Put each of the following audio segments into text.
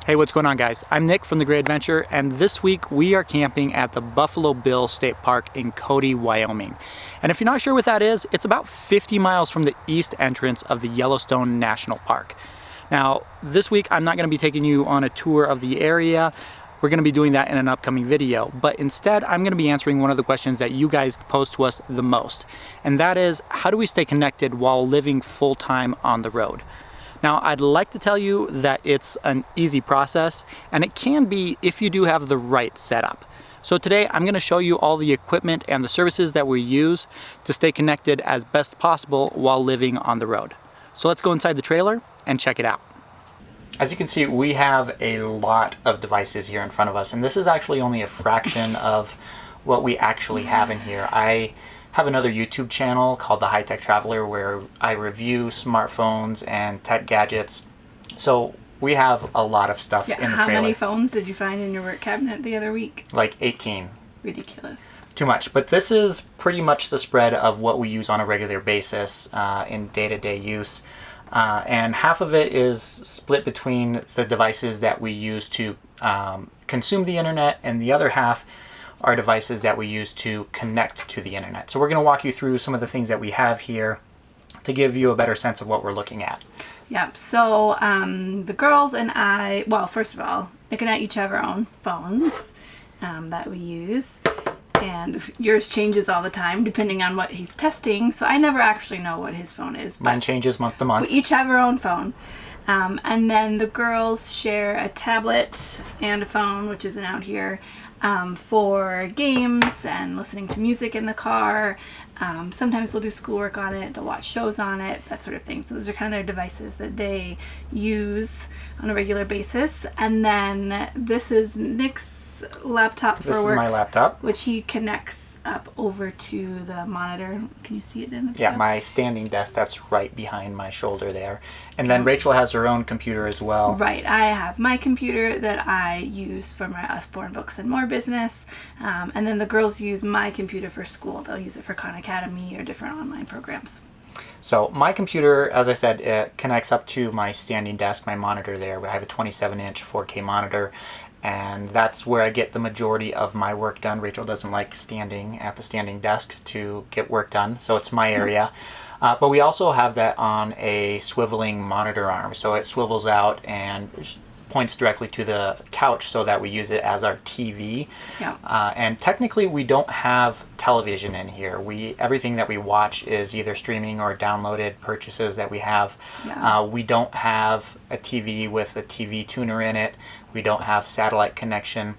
Hey, what's going on, guys? I'm Nick from The Great Adventure, and this week we are camping at the Buffalo Bill State Park in Cody, Wyoming. And if you're not sure what that is, it's about 50 miles from the east entrance of the Yellowstone National Park. Now, this week I'm not going to be taking you on a tour of the area. We're going to be doing that in an upcoming video, but instead I'm going to be answering one of the questions that you guys pose to us the most, and that is, how do we stay connected while living full-time on the road? Now, I'd like to tell you that it's an easy process, and it can be if you do have the right setup. So today I'm going to show you all the equipment and the services that we use to stay connected as best possible while living on the road. So let's go inside the trailer and check it out. As you can see, we have a lot of devices here in front of us, and this is actually only a fraction of what we actually have in here. I have another YouTube channel called The High Tech Traveler where I review smartphones and tech gadgets. So we have a lot of stuff in the trailer. How many phones did you find in your work cabinet the other week? Like 18. Ridiculous. Too much. But this is pretty much the spread of what we use on a regular basis in day-to-day use. And half of it is split between the devices that we use to consume the internet, and the other half are devices that we use to connect to the internet. So we're going to walk you through some of the things that we have here to give you a better sense of what we're looking at. Yep, so the girls and I, well, first of all, Nick and I each have our own phones that we use. And yours changes all the time depending on what he's testing. So I never actually know what his phone is. Mine changes month to month. We each have our own phone. And then the girls share a tablet and a phone, which isn't out here, for games and listening to music in the car. Sometimes they'll do schoolwork on it, they'll watch shows on it, that sort of thing. So those are kind of their devices that they use on a regular basis. And then this is Nick's laptop for work. This is my laptop, which he connects up over to the monitor. Can you see it in the video? Yeah, my standing desk that's right behind my shoulder there. And then Rachel has her own computer as well. Right, I have my computer that I use for my Usborne Books and More business. And then the girls use my computer for school. They'll use it for Khan Academy or different online programs. So my computer, as I said, it connects up to my standing desk, my monitor there. I have a 27-inch 4K monitor, and that's where I get the majority of my work done. Rachel doesn't like standing at the standing desk to get work done, so it's my area. But we also have that on a swiveling monitor arm, so it swivels out and points directly to the couch so that we use it as our TV. Yeah. And technically we don't have television in here. Everything that we watch is either streaming or downloaded purchases that we have. Yeah. We don't have a TV with a TV tuner in it. We don't have satellite connection.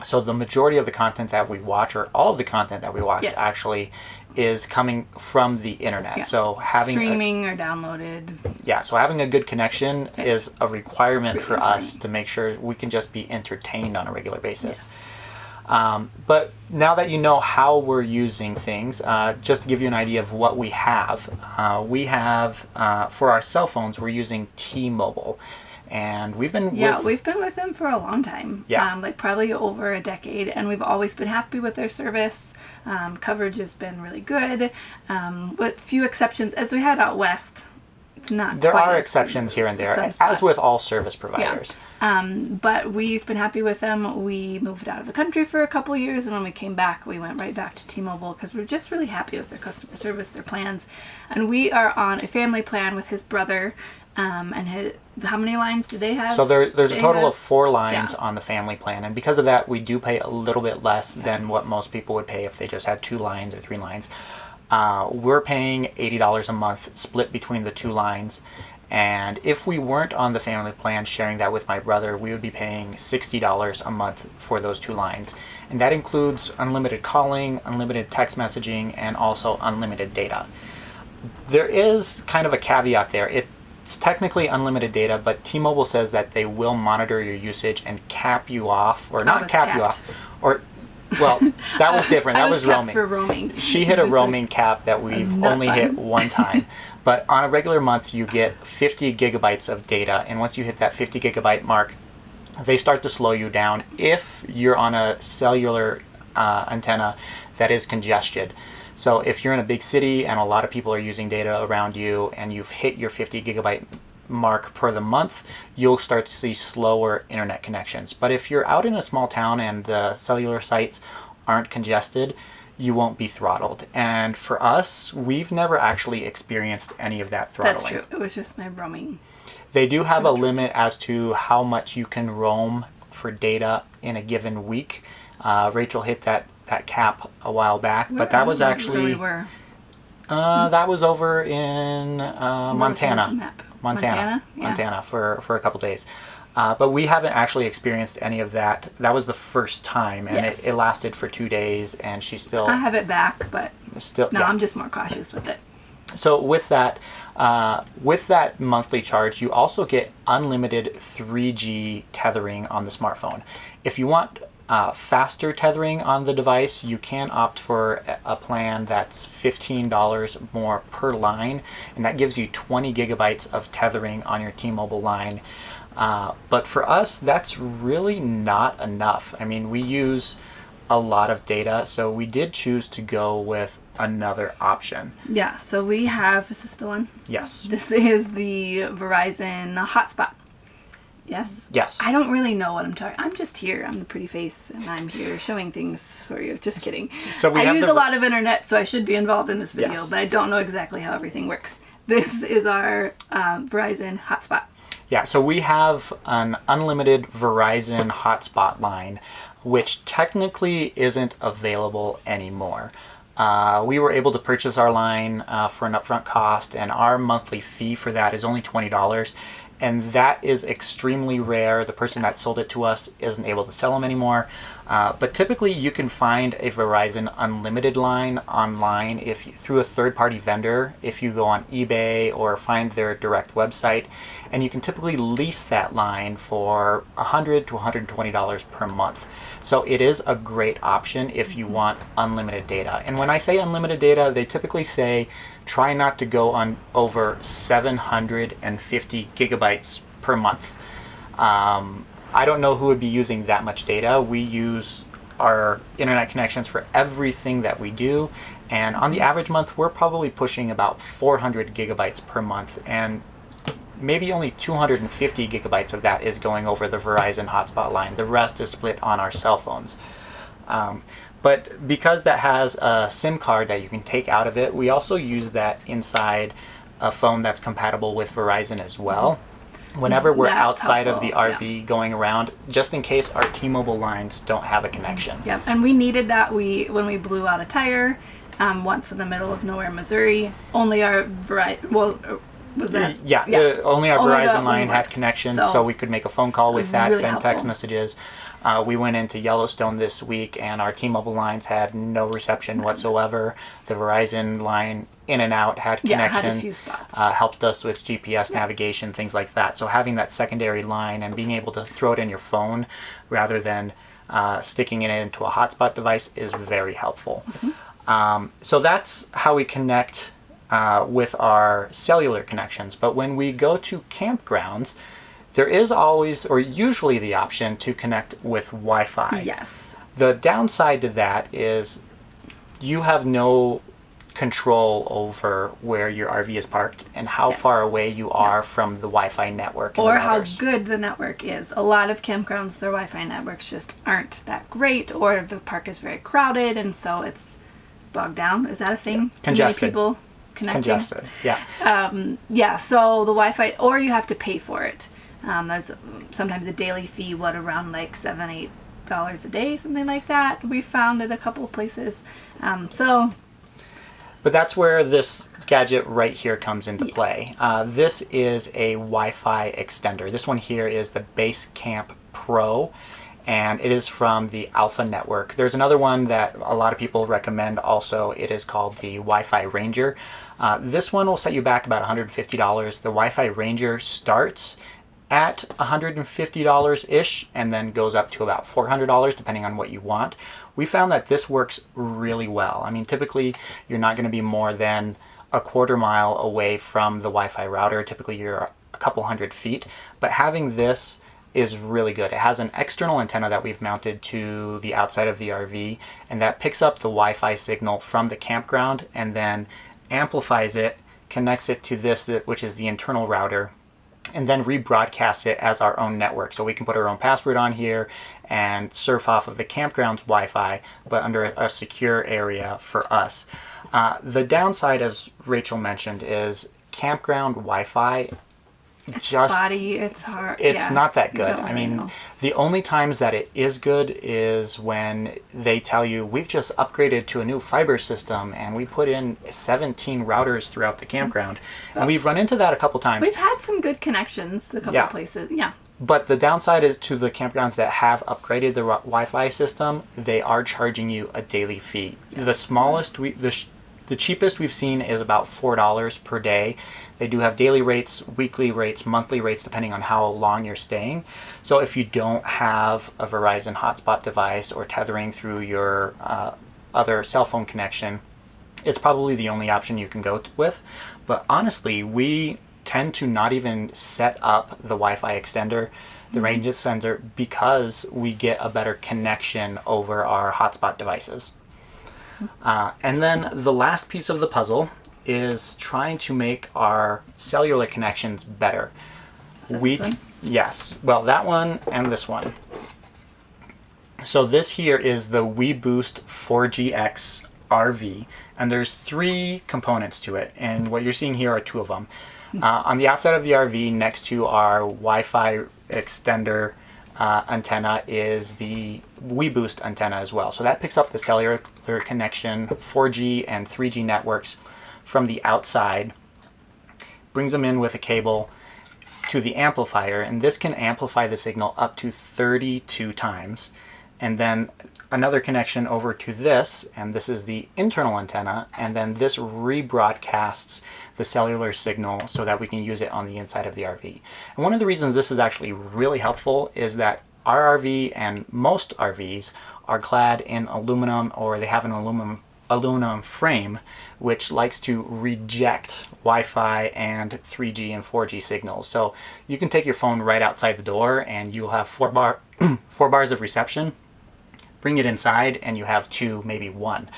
So the majority of the content that we watch, or all of the content that we watch, yes, actually is coming from the internet. Yeah. So having streaming or downloaded. Yeah, so having a good connection is a requirement really for us to make sure we can just be entertained on a regular basis. Yes. But now that you know how we're using things, just to give you an idea of what we have for our cell phones, we're using T-Mobile. And we've been we've been with them for a long time. Yeah. Like probably over a decade, and we've always been happy with their service. Coverage has been really good, with few exceptions. As we head out west, it's not. There quite are as exceptions here and there, some as spots. with all service providers. Yeah. But we've been happy with them. We moved out of the country for a couple years, and when we came back, we went right back to T-Mobile because we're just really happy with their customer service, their plans. And we are on a family plan with his brother. And how many lines do they have? So there's a total of 4 lines on the family plan, and because of that, we do pay a little bit less than what most people would pay if they just had 2 lines or 3 lines. We're paying $80 a month split between the 2 lines, and if we weren't on the family plan sharing that with my brother, we would be paying $60 a month for those 2 lines, and that includes unlimited calling, unlimited text messaging, and also unlimited data. There is kind of a caveat there. It's technically unlimited data, but T-Mobile says that they will monitor your usage and cap you off, or not cap you off, or, well, that was different. That was roaming. For roaming. She hit a roaming cap that we've only hit one time. But on a regular month, you get 50 gigabytes of data, and once you hit that 50 gigabyte mark, they start to slow you down if you're on a cellular antenna that is congested. So if you're in a big city and a lot of people are using data around you and you've hit your 50 gigabyte mark per the month, you'll start to see slower internet connections. But if you're out in a small town and the cellular sites aren't congested, you won't be throttled. And for us, we've never actually experienced any of that throttling. That's true. It was just my roaming. They do have a limit as to how much you can roam for data in a given week. Rachel hit that cap a while back, but that was actually that was over in Montana. Montana for a couple days. But we haven't actually experienced any of that. That was the first time, and it lasted for 2 days, and she still... I have it back, but still, I'm just more cautious with it. So with that monthly charge, you also get unlimited 3G tethering on the smartphone. If you want faster tethering on the device, you can opt for a plan that's $15 more per line, and that gives you 20 gigabytes of tethering on your T-Mobile line. But for us, that's really not enough. I mean, we use a lot of data, so we did choose to go with another option. Yeah, so we have, is this the one? Yes. This is the Verizon hotspot. Yes? Yes. I don't really know what I'm talking. I'm just here. I'm the pretty face, and I'm here showing things for you. Just kidding. So I use a lot of internet, so I should be involved in this video, Yes. but I don't know exactly how everything works. This is our Verizon hotspot. Yeah, so we have an unlimited Verizon hotspot line, which technically isn't available anymore. We were able to purchase our line for an upfront cost, and our monthly fee for that is only $20. And that is extremely rare. The person that sold it to us isn't able to sell them anymore. But typically you can find a Verizon unlimited line online through a third-party vendor if you go on eBay or find their direct website. And you can typically lease that line for $100 to $120 per month. So it is a great option if you want unlimited data. And when I say unlimited data, they typically say try not to go on over 750 gigabytes per month. I don't know who would be using that much data. We use our internet connections for everything that we do, and on the average month, we're probably pushing about 400 gigabytes per month, and maybe only 250 gigabytes of that is going over the Verizon hotspot line. The rest is split on our cell phones. But because that has a SIM card that you can take out of it, we also use that inside a phone that's compatible with Verizon as well. Whenever we're outside of the RV going around, just in case our T-Mobile lines don't have a connection. Yep, and we needed that when we blew out a tire once in the middle of nowhere, Missouri. Only our Verizon, only our Verizon line had connection, so we could make a phone call with that, really send helpful. text messages. We went into Yellowstone this week, and our T-Mobile lines had no reception whatsoever. The Verizon line in and out had connection. Had a few spots. Helped us with GPS navigation, things like that. So having that secondary line and being able to throw it in your phone rather than sticking it into a hotspot device is very helpful. So that's how we connect with our cellular connections. But when we go to campgrounds, there is always, or usually, the option to connect with Wi-Fi. Yes. The downside to that is you have no control over where your RV is parked and how far away you are from the Wi-Fi network. Or how good the network is. A lot of campgrounds, their Wi-Fi networks just aren't that great, or the park is very crowded, and so it's bogged down. Is that a thing? Congested. Too many people connecting? Congested, yeah. So the Wi-Fi, or you have to pay for it. There's sometimes a daily fee, around like $7-8 a day, something like that. We found at a couple of places. But that's where this gadget right here comes into play. This is a Wi-Fi extender. This one here is the Camp Pro, and it is from the Alpha Network. There's another one that a lot of people recommend also. It is called the Wi-Fi Ranger. This one will set you back about $150. The Wi-Fi Ranger starts at $150-ish and then goes up to about $400 depending on what you want. We found that this works really well. I mean, typically you're not going to be more than a quarter mile away from the Wi-Fi router. Typically you're a couple hundred feet, but having this is really good. It has an external antenna that we've mounted to the outside of the RV, and that picks up the Wi-Fi signal from the campground and then amplifies it, connects it to this, which is the internal router, and then rebroadcast it as our own network. So we can put our own password on here and surf off of the campground's Wi-Fi, but under a secure area for us. The downside, as Rachel mentioned, is campground Wi-Fi. It's spotty, it's hard. It's yeah, not that good. I mean, the only times that it is good is when they tell you, we've just upgraded to a new fiber system and we put in 17 routers throughout the campground. And we've run into that a couple times. We've had some good connections a couple places. Yeah. But the downside is to the campgrounds that have upgraded the Wi-Fi system, they are charging you a daily fee. Yeah. The smallest, the cheapest we've seen is about $4 per day. They do have daily rates, weekly rates, monthly rates, depending on how long you're staying. So if you don't have a Verizon hotspot device or tethering through your other cell phone connection, it's probably the only option you can go with. But honestly, we tend to not even set up the Wi-Fi extender, the range extender, because we get a better connection over our hotspot devices. And then the last piece of the puzzle is trying to make our cellular connections better. This one? Yes. Well, that one and this one. So this here is the weBoost 4GX RV, and there's 3 components to it, and what you're seeing here are 2 of them. On the outside of the RV, next to our Wi-Fi extender antenna, is the weBoost antenna as well. So that picks up the cellular connection, 4G and 3G networks from the outside, brings them in with a cable to the amplifier, and this can amplify the signal up to 32 times. And then another connection over to this, and this is the internal antenna, and then this rebroadcasts the cellular signal so that we can use it on the inside of the RV. And one of the reasons this is actually really helpful is that our RV and most RVs are clad in aluminum, or they have an aluminum frame, which likes to reject Wi-Fi and 3G and 4G signals. So you can take your phone right outside the door and you'll have 4 bars of reception. Bring it inside and you have 2, maybe 1.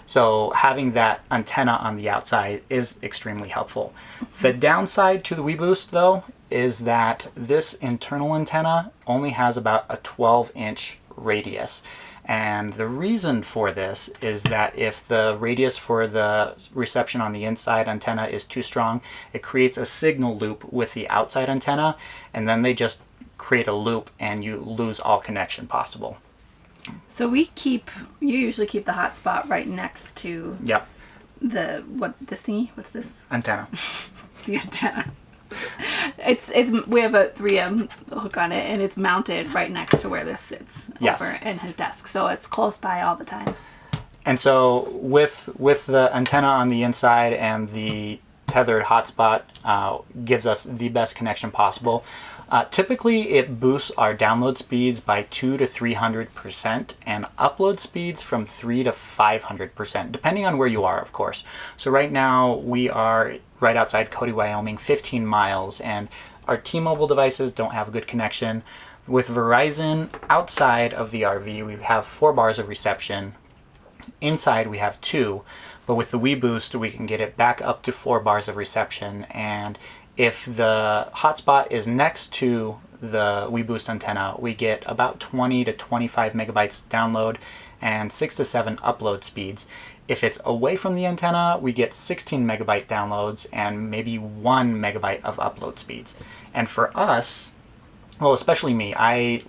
So having that antenna on the outside is extremely helpful. The downside to the weBoost, though, is that this internal antenna only has about a 12-inch radius. And the reason for this is that if the radius for the reception on the inside antenna is too strong, it creates a signal loop with the outside antenna, and then they just create a loop and you lose all connection possible. So you usually keep the hotspot right next to this thingy? What's this? Antenna. The antenna. We have a 3M hook on it, and it's mounted right next to where this sits over in his desk. So it's close by all the time. And so with the antenna on the inside and the tethered hotspot gives us the best connection possible. Typically, it boosts our download speeds by 200 to 300% and upload speeds from 300 to 500%, depending on where you are, of course. So right now, we are right outside Cody, Wyoming, 15 miles, and our T-Mobile devices don't have a good connection. With Verizon, outside of the RV, we have 4 bars of reception. Inside, we have 2, but with the weBoost, we can get it back up to 4 bars of reception, and if the hotspot is next to the weBoost antenna, we get about 20 to 25 megabytes download and 6 to 7 upload speeds. If it's away from the antenna, we get 16 megabyte downloads and maybe 1 megabyte of upload speeds. And for us, well, especially me,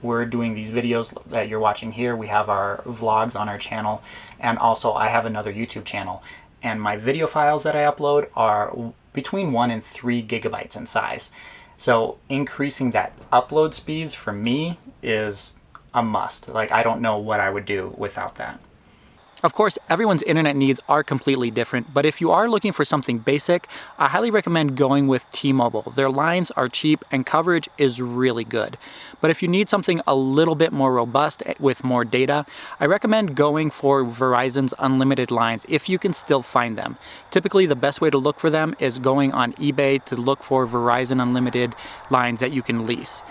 we're doing these videos that you're watching here. We have our vlogs on our channel, and also I have another YouTube channel. And my video files that I upload are between 1 and 3 gigabytes in size. So increasing that upload speeds for me is a must. Like, I don't know what I would do without that. Of course, everyone's internet needs are completely different, but if you are looking for something basic, I highly recommend going with T-Mobile. Their lines are cheap and coverage is really good. But if you need something a little bit more robust with more data, I recommend going for Verizon's unlimited lines if you can still find them. Typically, the best way to look for them is going on eBay to look for Verizon unlimited lines that you can lease.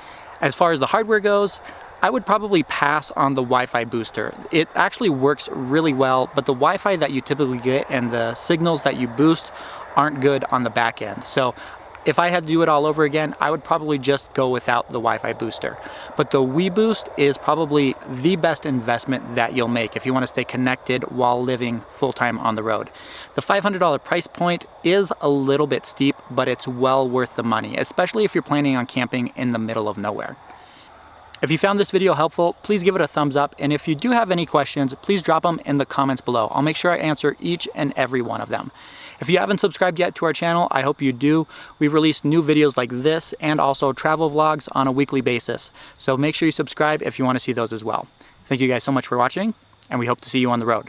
As far as the hardware goes, I would probably pass on the Wi-Fi booster. It actually works really well, but the Wi-Fi that you typically get and the signals that you boost aren't good on the back end. So If I had to do it all over again, I would probably just go without the Wi-Fi booster. But the weBoost is probably the best investment that you'll make if you want to stay connected while living full-time on the road. The $500 price point is a little bit steep, but it's well worth the money, especially if you're planning on camping in the middle of nowhere. If you found this video helpful, please give it a thumbs up, and if you do have any questions, please drop them in the comments below. I'll make sure I answer each and every one of them. If you haven't subscribed yet to our channel, I hope you do. We release new videos like this and also travel vlogs on a weekly basis. So make sure you subscribe if you want to see those as well. Thank you guys so much for watching, and we hope to see you on the road.